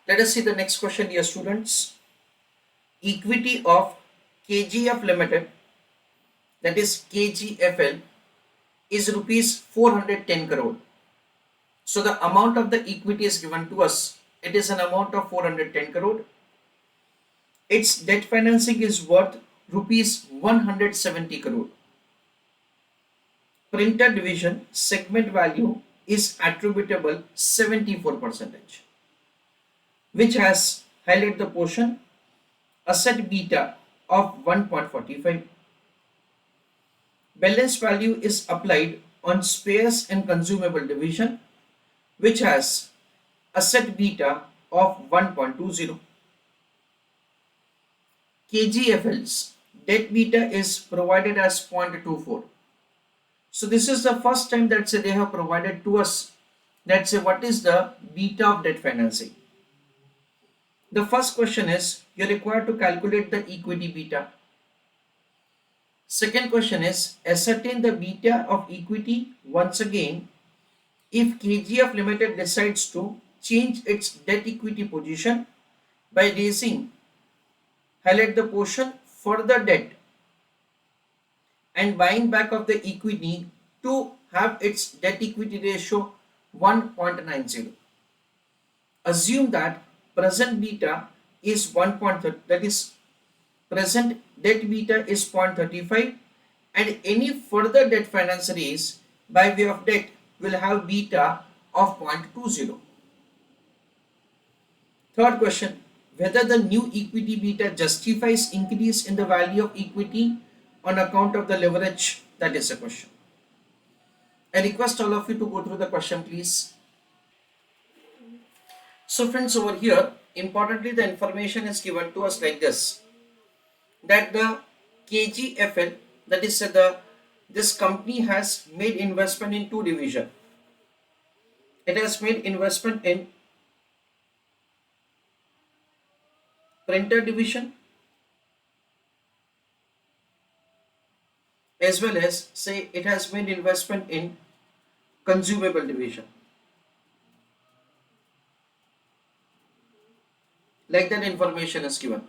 Let us see the next question, dear students. Equity of KGF Limited, that is KGFL, is rupees 410 crore. So the amount of the equity is given to us. It is an amount of 410 crore. Its debt financing is worth rupees 170 crore. Printer division segment value is attributable 74%, which has highlighted the portion asset beta of 1.45. Balance value is applied on spares and consumable division, which has asset beta of 1.20. KGFL's debt beta is provided as 0.24. So this is the first time that they have provided to us that what is the beta of debt financing. The first question is you're required to calculate the equity beta. Second question is ascertain the beta of equity once again if KGF Limited decides to change its debt equity position by raising, highlight the portion, further debt and buying back of the equity to have its debt equity ratio 1.90. Assume that present beta is 1.30, that is present debt beta is 0.35 and any further debt finance raise by way of debt will have beta of 0.20. Third question, whether the new equity beta justifies increase in the value of equity on account of the leverage, that is a question. I request all of you to go through the question, please. So friends, over here, importantly, the information is given to us like this, that the KGFL, that is this company has made investment in two divisions. It has made investment in printer division as well as say it has made investment in consumable division. Like that information is given.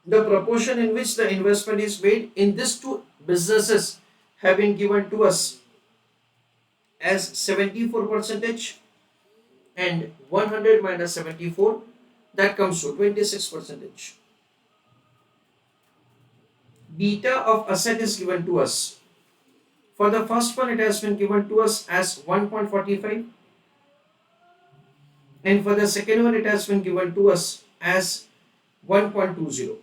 The proportion in which the investment is made in these two businesses have been given to us as 74% and 100 minus 74, that comes to 26%. Beta of asset is given to us. For the first one, it has been given to us as 1.45 and for the second one, it has been given to us as 1.20.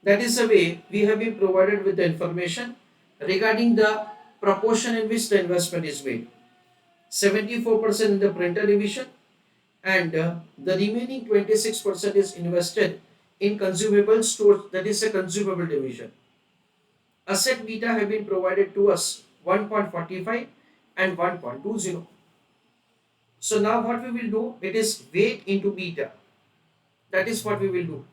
That is the way we have been provided with the information regarding the proportion in which the investment is made. 74% in the printer division and the remaining 26% is invested in consumable stores, that is a consumable division. Asset beta have been provided to us 1.45 and 1.20. So now what we will do, it is weight into beta. That is what we will do.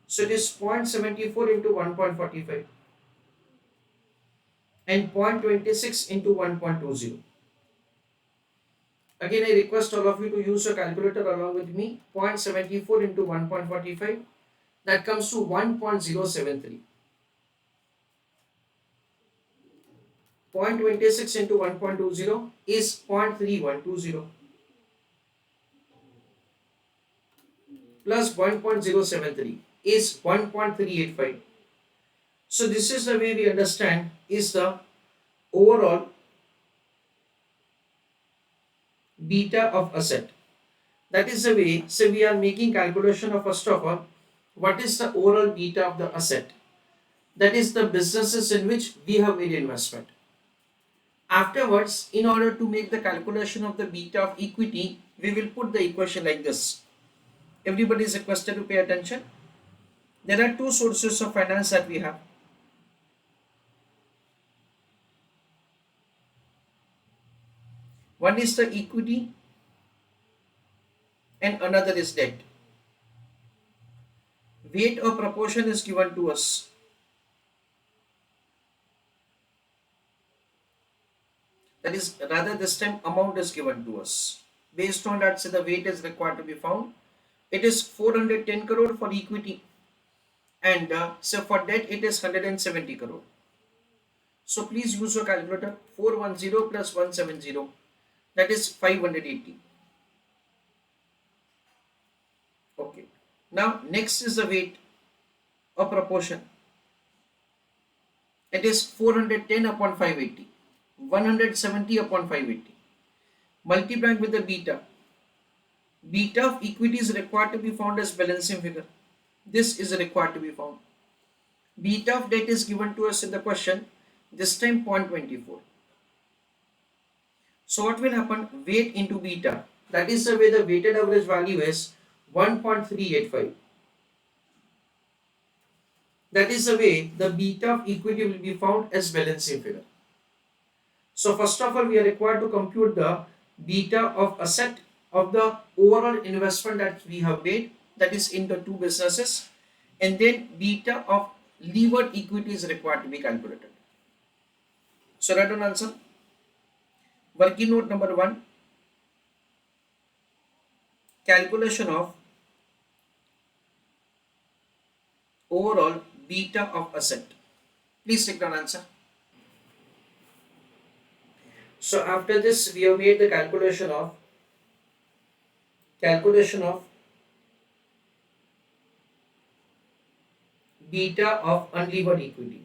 So it is 0.74 into 1.45 and 0.26 into 1.20. Again, I request all of you to use your calculator along with me. 0.74 into 1.45, that comes to 1.073. 0.26 into 1.20 is 0.3120 plus 1.073 is 1.385. So this is the way we understand is the overall beta of asset. That is the way, so we are making calculation of first of all, what is the overall beta of the asset? That is the businesses in which we have made investment. Afterwards, in order to make the calculation of the beta of equity, we will put the equation like this. Everybody is requested to pay attention. There are two sources of finance that we have. One is the equity and another is debt. Weight or proportion is given to us. That is, rather this time amount is given to us. Based on that, so the weight is required to be found. It is 410 crore for equity, and so for debt it is 170 crore. So please use your calculator. 410 plus 170, that is 580. Okay. Now next is the weight of proportion. It is 410 upon 580, 170 upon 580. Multiplying with the beta. Beta of equity is required to be found as balancing figure. This is required to be found. Beta of debt is given to us in the question, this time 0.24. So what will happen? Weight into beta. That is the way the weighted average value is 1.385. That is the way the beta of equity will be found as balancing figure. So first of all, we are required to compute the beta of asset of the overall investment that we have made, that is in the two businesses, and then beta of levered equity is required to be calculated. So write down answer. Working note number 1, calculation of overall beta of asset. Please take down answer. So after this, we have made the calculation of beta of unlevered equity.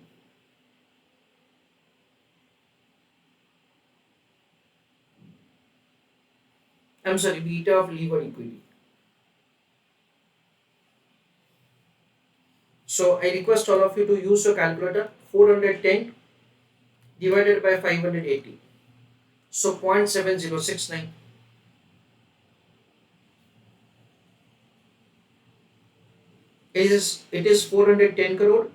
I'm sorry, beta of levered equity. So I request all of you to use your calculator. 410 divided by 580. So 0.7069. It is 410 crore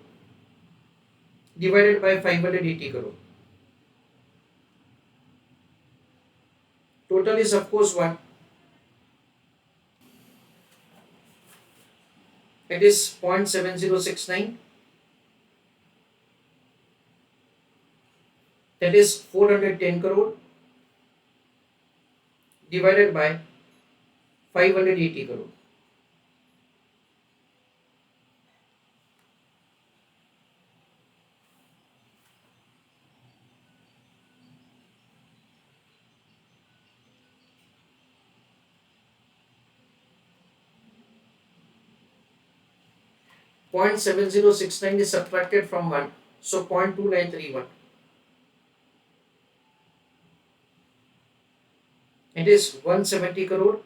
divided by 580 crore. Total is of course 1. It is 0.7069. That is 410 crore divided by 580 crore. Point 7069 is subtracted from 1, so 0.2931. It is 170 crore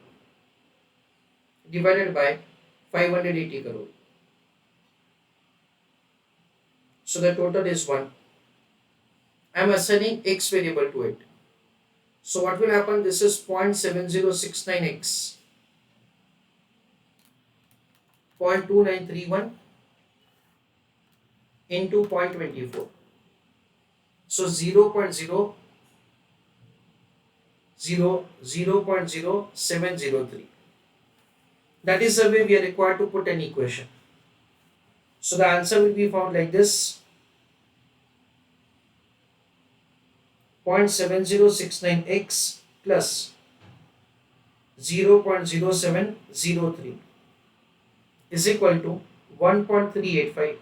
divided by 580 crore. So the total is 1. I am assigning x variable to it. So what will happen? This is 0.7069x, 0.2931 into 0.24. So 0.0703. That is the way we are required to put an equation. So the answer will be found like this: 0.7069x plus 0.0703 is equal to 1.385.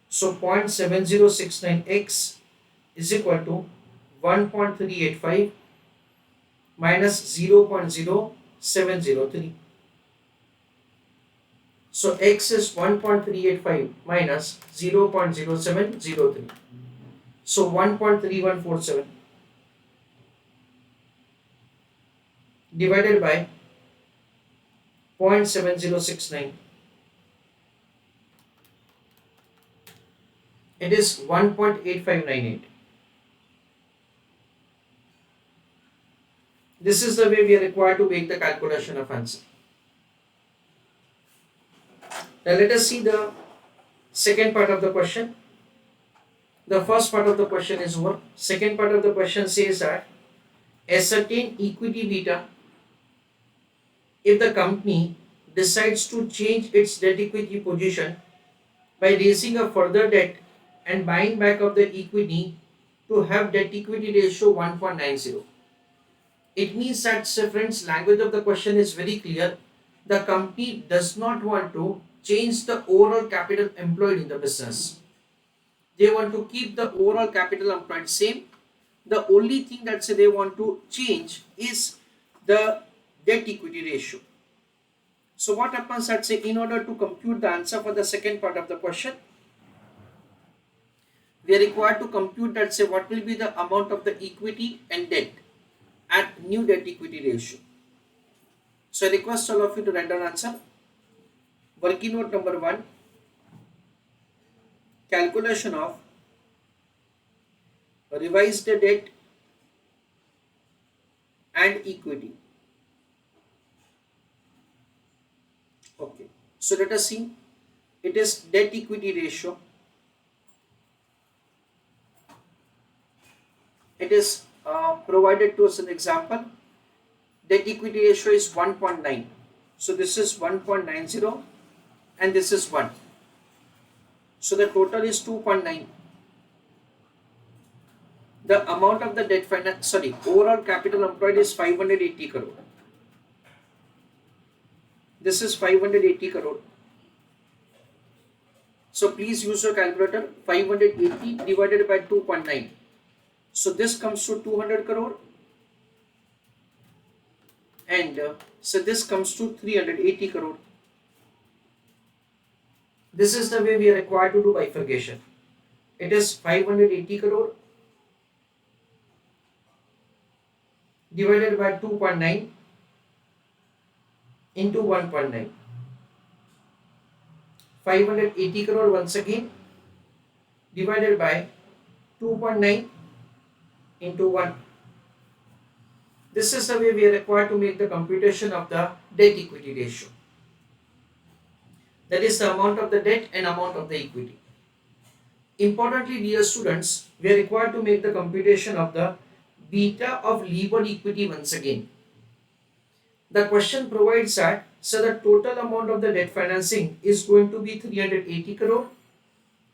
So 0.7069x is equal to 1.385 minus 0.0703. So x is 1.385 minus 0.0703. So 1.3147 divided by 0.7069. It is 1.8598. This is the way we are required to make the calculation of answer. Now let us see the second part of the question. The first part of the question is over. Second part of the question says that ascertain equity beta if the company decides to change its debt equity position by raising a further debt and buying back of the equity to have debt equity ratio 1.90. It means that, say friends, language of the question is very clear. The company does not want to change the overall capital employed in the business. They want to keep the overall capital employed same. The only thing that say they want to change is the debt equity ratio. So what happens that say, in order to compute the answer for the second part of the question, we are required to compute that say what will be the amount of the equity and debt at new debt equity ratio. So I request all of you to write down answer. Working note number 1, calculation of revised debt and equity. Okay, so let us see. It is debt equity ratio. It is provided to us an example. Debt equity ratio is 1.9. So this is 1.90 and this is 1. So the total is 2.9. The amount of the debt finance, overall capital employed is 580 crore. This is 580 crore. So please use your calculator. 580 divided by 2.9. So this comes to 200 crore. And so this comes to 380 crore. This is the way we are required to do bifurcation. It is 580 crore divided by 2.9 into 1.9. 580 crore once again divided by 2.9 into 1. This is the way we are required to make the computation of the debt equity ratio. That is the amount of the debt and amount of the equity. Importantly, dear students, we are required to make the computation of the beta of levered equity once again. The question provides that, so the total amount of the debt financing is going to be 380 crore,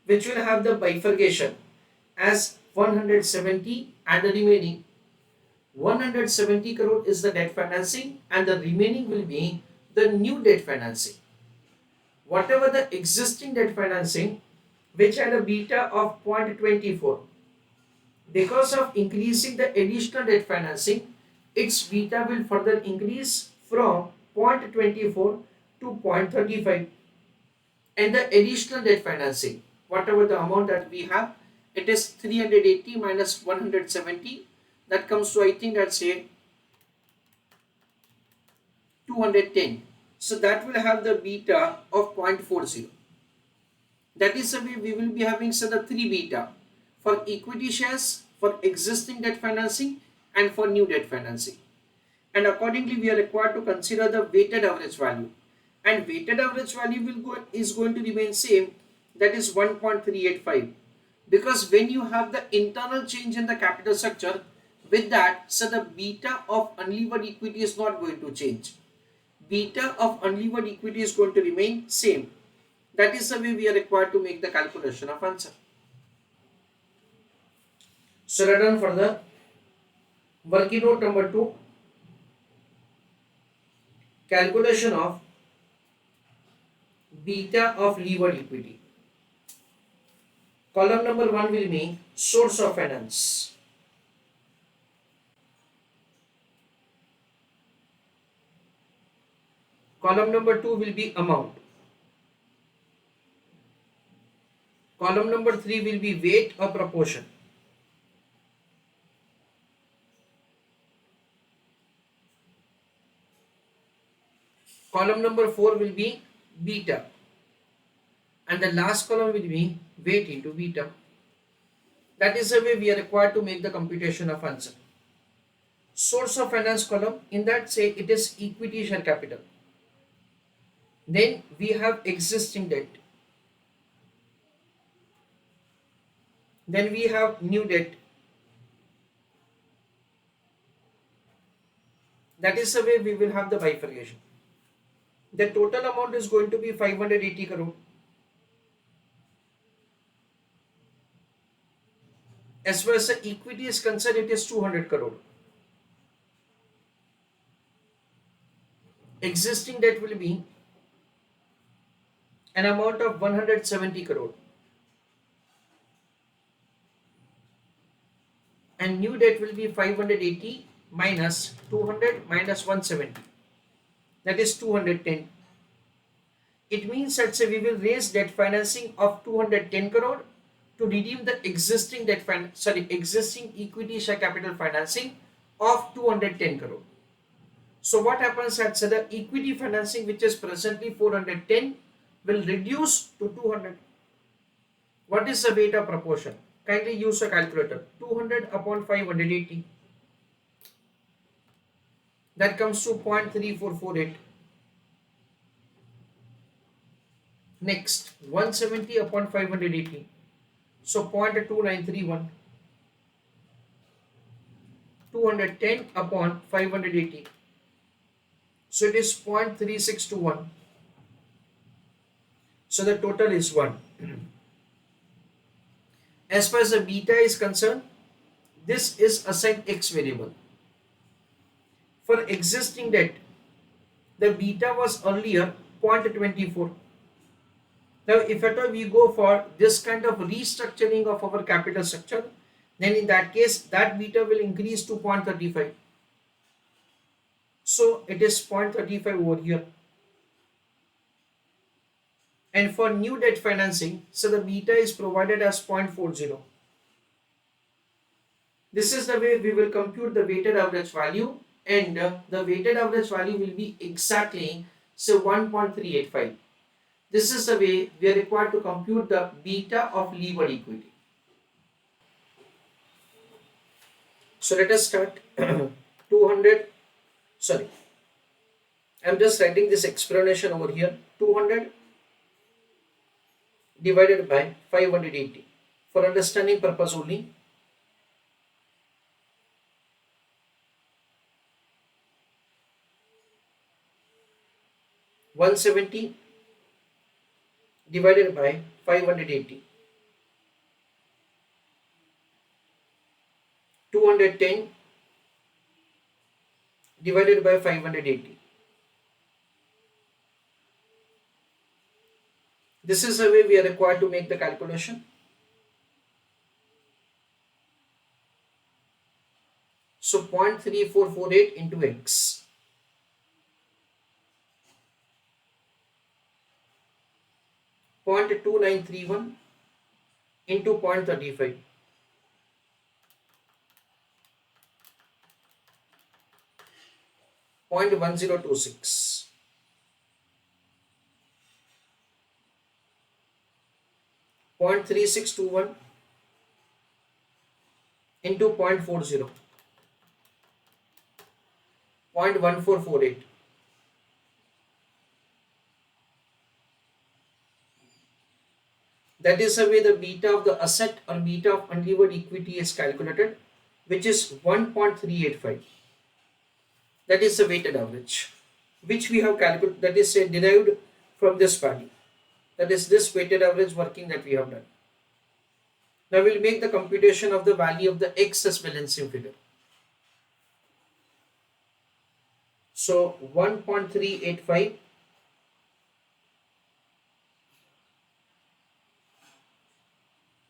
which will have the bifurcation as 170 and the remaining 170 crore is the debt financing and the remaining will be the new debt financing. Whatever the existing debt financing which had a beta of 0.24, because of increasing the additional debt financing, its beta will further increase from 0.24 to 0.35. And the additional debt financing, whatever the amount that we have, it is 380 minus 170. That comes to, I think that's say 210. So that will have the beta of 0.40. That is the way we will be having the 3 beta for equity shares, for existing debt financing and for new debt financing. And accordingly we are required to consider the weighted average value. And weighted average value is going to remain same, that is 1.385. Because when you have the internal change in the capital structure, with that, so the beta of unlevered equity is not going to change. Beta of unlevered equity is going to remain same. That is the way we are required to make the calculation of answer. So write down further. Working note number 2. Calculation of beta of levered equity. Column number 1 will be source of finance. Column number 2 will be amount. Column number 3 will be weight or proportion. Column number 4 will be beta. And the last column will be weight into beta. That is the way we are required to make the computation of answer. Source of finance column, in that say it is equity share capital. Then we have existing debt. Then we have new debt. That is the way we will have the bifurcation. The total amount is going to be 580 crore. As far as the equity is concerned, it is 200 crore. Existing debt will be an amount of 170 crore. And new debt will be 580 minus 200 minus 170. That is 210. It means that say we will raise debt financing of 210 crore to redeem the existing existing equity share capital financing of 210 crore. So what happens that say the equity financing which is presently 410 will reduce to 200. What is the beta proportion? Kindly use a calculator. 200 upon 580. That comes to 0.3448. Next, 170 upon 580. So 0.2931. 210 upon 580. So it is 0.3621. So the total is 1. As far as the beta is concerned, this is assigned X variable. For existing debt, the beta was earlier 0.24. Now, if at all we go for this kind of restructuring of our capital structure, then in that case, that beta will increase to 0.35. So it is 0.35 over here. And for new debt financing, so the beta is provided as 0.40. This is the way we will compute the weighted average value, and the weighted average value will be exactly 1.385. This is the way we are required to compute the beta of levered equity. So let us start. 200, sorry, I am just writing this explanation over here. 200 divided by 580 for understanding purpose only. $170 divided by 580. 210 divided by 580. This is the way we are required to make the calculation. So 0.3448 into X. 0.2931 into 0.35. 0.1026. 0.3621 into 0.40. 0.1448. That is the way the beta of the asset or beta of unlevered equity is calculated, which is 1.385. That is the weighted average, which we have calculated, that is derived from this value. That is this weighted average working that we have done. Now we will make the computation of the value of the excess balancing figure. So 1.385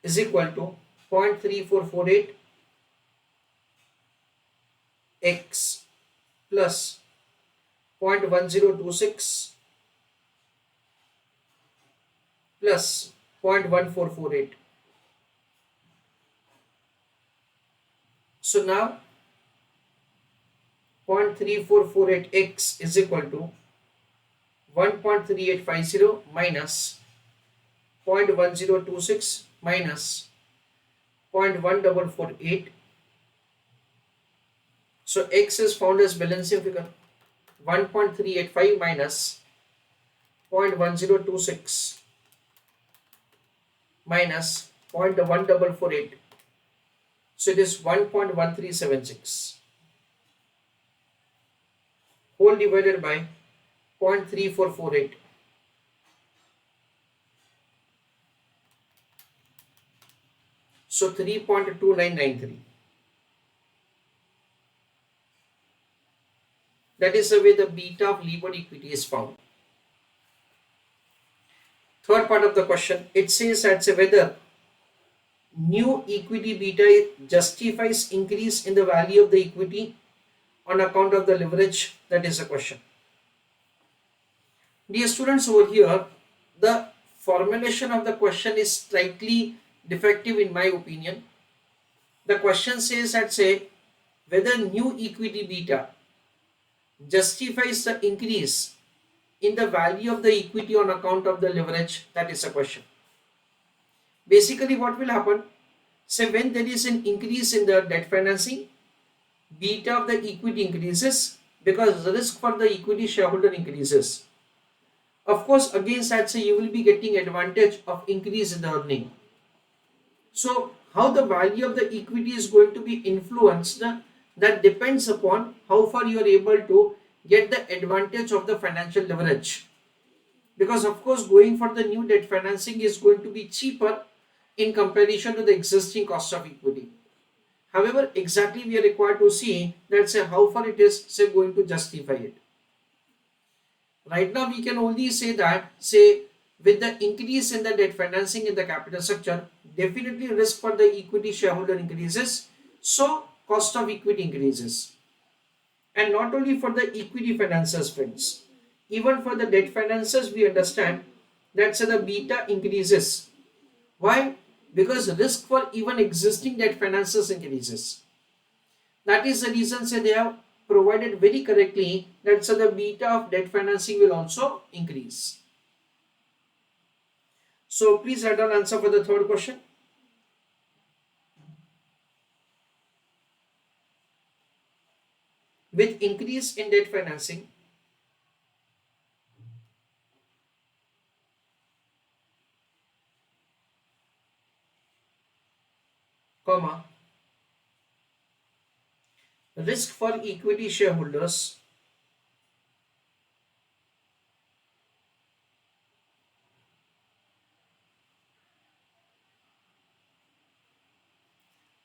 is equal to 0.3448 X plus 0.1026 plus 0.1448. So now 0.3448x is equal to 1.3850 minus 0.1026 minus 0.1448. So x is found as balancing figure. 1.385 minus 0.1026 minus 0.1448. So it is 1.1376 whole divided by 0.3448. So 3.2993. That is the way the beta of levered equity is found. Third part of the question, it says that whether new equity beta justifies increase in the value of the equity on account of the leverage. That is the question. Dear students, over here, the formulation of the question is slightly defective in my opinion. The question says that whether new equity beta justifies the increase in the value of the equity on account of the leverage. That is the question. Basically, what will happen? Say when there is an increase in the debt financing, beta of the equity increases because the risk for the equity shareholder increases. Of course, against that, you will be getting advantage of increase in the earning. So, how the value of the equity is going to be influenced, that depends upon how far you are able to get the advantage of the financial leverage. Because of course, going for the new debt financing is going to be cheaper in comparison to the existing cost of equity. However, exactly we are required to see that how far it is going to justify it. Right now we can only say that with the increase in the debt financing in the capital structure, definitely risk for the equity shareholder increases, so cost of equity increases. And not only for the equity finances, friends, even for the debt finances we understand that the beta increases. Why? Because risk for even existing debt finances increases. That is the reason they have provided very correctly that the beta of debt financing will also increase. So please write down answer for the third question. With increase in debt financing, comma, risk for equity shareholders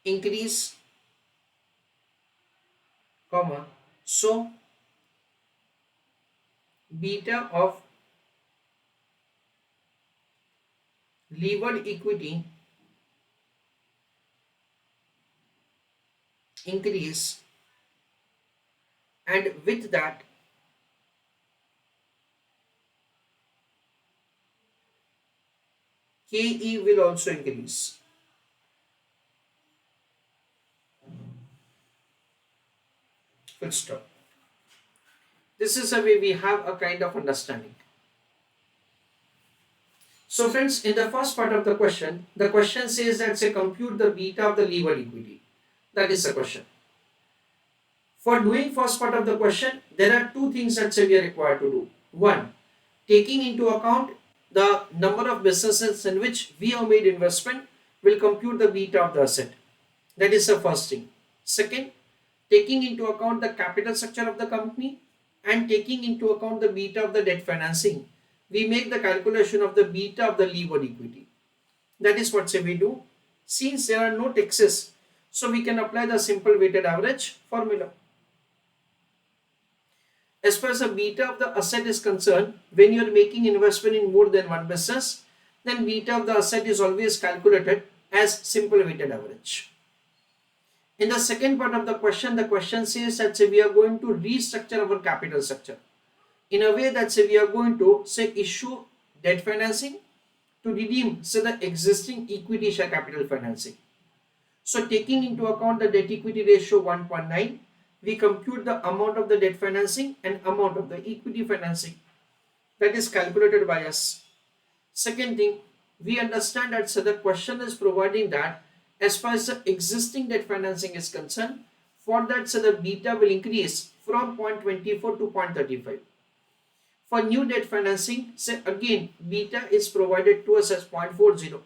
increase, comma, so beta of levered equity increase, and with that KE will also increase. Full stop. This is a way we have a kind of understanding. So friends, in the first part of the question says that compute the beta of the levered equity. That is the question. For doing first part of the question, there are two things that we are required to do. One, taking into account the number of businesses in which we have made investment will compute the beta of the asset. That is the first thing. Second, taking into account the capital structure of the company and taking into account the beta of the debt financing, we make the calculation of the beta of the levered equity. That is what we do. Since there are no taxes, so we can apply the simple weighted average formula. As far as the beta of the asset is concerned, when you are making investment in more than one business, then beta of the asset is always calculated as simple weighted average. In the second part of the question says that we are going to restructure our capital structure in a way that we are going to issue debt financing to redeem the existing equity share capital financing. So taking into account the debt equity ratio 1.9, we compute the amount of the debt financing and amount of the equity financing that is calculated by us. Second thing, we understand that the question is providing that as far as the existing debt financing is concerned, for that the beta will increase from 0.24 to 0.35. For new debt financing, again beta is provided to us as 0.40.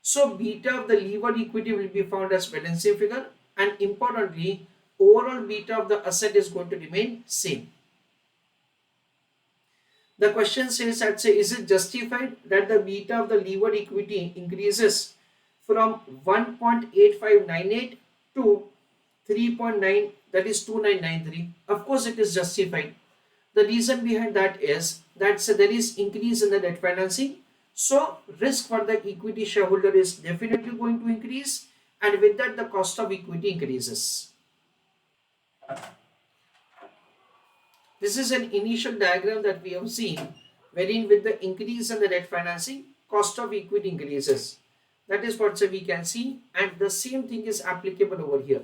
So beta of the levered equity will be found as balancing figure, and importantly, overall beta of the asset is going to remain same. The question says that is it justified that the beta of the levered equity increases from 1.8598 to 3.9, that is 2993. Of course it is justified. The reason behind that is that there is increase in the debt financing, so risk for the equity shareholder is definitely going to increase, and with that the cost of equity increases. This is an initial diagram that we have seen, wherein with the increase in the debt financing, cost of equity increases. That is what we can see, and the same thing is applicable over here.